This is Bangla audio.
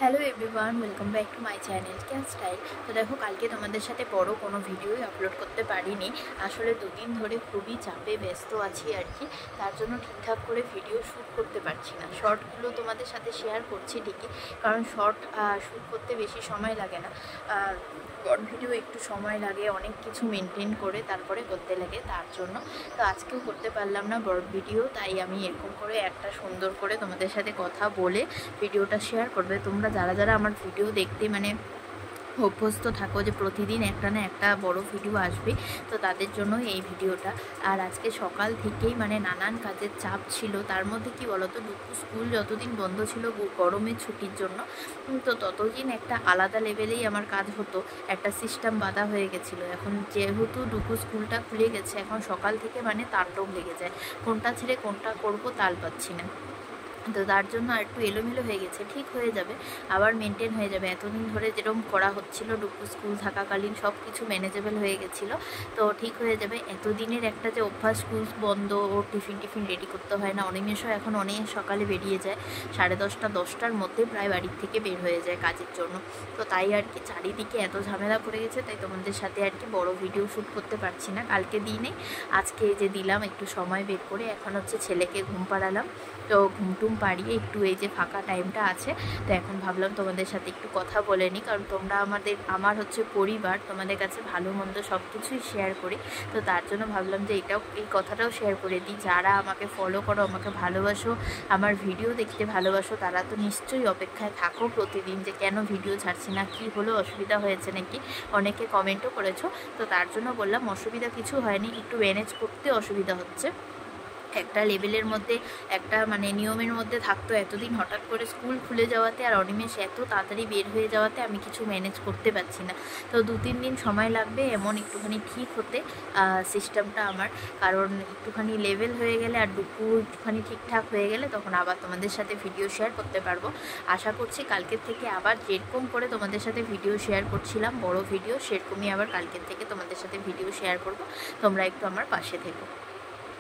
Hello everyone, welcome back to my channel can style. তো দেখো, কালকে তোমাদের সাথে বড় কোনো ভিডিওই আপলোড করতে পারিনি। আসলে দুদিন ধরে খুবই চাপে ব্যস্ত আছি আর কি, তার জন্য ঠিকঠাক করে ভিডিও শ্যুট করতে পারছি না। শর্টগুলো তোমাদের সাথে শেয়ার করছি ঠিকই, কারণ শর্ট শ্যুট করতে বেশি সময় লাগে না। শর্ট ভিডিও একটু সময় লাগে, অনেক কিছু মেনটেন করে তারপরে করতে লাগে, তার জন্য তো আজকেও করতে পারলাম না বড় ভিডিও। তাই আমি এরকম করে একটা সুন্দর করে তোমাদের সাথে কথা বলে ভিডিওটা শেয়ার করবে। তোমরা যারা যারা আমার ভিডিও দেখতে অভ্যস্ত থাকো যে প্রতিদিন একটা না একটা বড় ভিডিও আসবে, তো তাদের জন্য এই ভিডিওটা। আর আজকে সকাল থেকেই নানান কাজের চাপ ছিল। তার মধ্যে কি বলতো, দুপুর স্কুল যতদিন বন্ধ ছিল গরমের ছুটির জন্য, তো ততদিন একটা আলাদা লেভেলেই আমার কাজ হতো, একটা সিস্টেম বাঁধা হয়ে গেছিলো। এখন যেহেতু দুপুর স্কুলটা খুলে গেছে, এখন সকাল থেকে তাণ্ডব লেগে যায়, কোনটা ছেড়ে কোনটা করব তাল পাচ্ছি না। তো তার জন্য আর একটু এলোমেলো হয়ে গেছে, ঠিক হয়ে যাবে, আবার মেনটেন হয়ে যাবে। এতদিন ধরে যেরকম করা হচ্ছিলো ডুকু স্কুল থাকাকালীন সব কিছু ম্যানেজেবল হয়ে গেছিলো, তো ঠিক হয়ে যাবে। এতদিনের একটা যে অভ্যাস, স্কুল বন্ধ, ওর টিফিন রেডি করতে হয় না। অনিমেষও এখন অনেক সকালে বেরিয়ে যায়, 10:30-10টার মধ্যে প্রায় বাড়ির থেকে বের হয়ে যায় কাজের জন্য। তো তাই আর কি, চারিদিকে এত ঝামেলা পড়ে গেছে, তাই তোমাদের সাথে আর কি বড় ভিডিও শ্যুট করতে পারছি না। কালকে দিনে আজকে যে দিলাম একটু সময় বের করে, এখন হচ্ছে ছেলেকে ঘুম পাড়ালাম। তো ঘুমটুম পাড়িয়ে একটু এই যে ফাঁকা টাইমটা আছে, তো এখন ভাবলাম তোমাদের সাথে একটু কথা বলে নিই, কারণ তোমরা আমার হচ্ছে পরিবার, তোমাদের কাছে ভালো মন্দ সব কিছুই শেয়ার করি। তো তার জন্য ভাবলাম যে এই কথাটাও শেয়ার করে দিই। যারা আমাকে ফলো করো, আমাকে ভালোবাসো, আমার ভিডিও দেখতে ভালোবাসো, তারা তো নিশ্চয়ই অপেক্ষায় থাকো প্রতিদিন যে কেন ভিডিও ছাড়ছি না, কী হলো, অসুবিধা হয়েছে নাকি। অনেকে কমেন্টও করেছো, তো তার জন্য বললাম অসুবিধা কিছু হয়নি, একটু ম্যানেজ করতে অসুবিধা হচ্ছে। একটা লেভেলের মধ্যে, একটা নিয়মের মধ্যে থাকতো। এতদিন হঠাৎ করে স্কুল খুলে যাওয়াতে আর অনিমেষ এত তাড়াতাড়ি বের হয়ে যাওয়াতে আমি কিছু ম্যানেজ করতে পারছি না। তো 2-3 দিন সময় লাগবে এমন একটুখানি ঠিক হতে সিস্টেমটা আমার, কারণ একটুখানি লেভেল হয়ে গেলে আর একটুখানি ঠিকঠাক হয়ে গেলে তখন আবার তোমাদের সাথে ভিডিও শেয়ার করতে পারবো। আশা করছি কালকের থেকে আবার যেরকম করে তোমাদের সাথে ভিডিও শেয়ার করছিলাম বড় ভিডিও, সেরকমই আবার কালকের থেকে তোমাদের সাথে ভিডিও শেয়ার করব। তোমরা একটু আমার পাশে থেকো।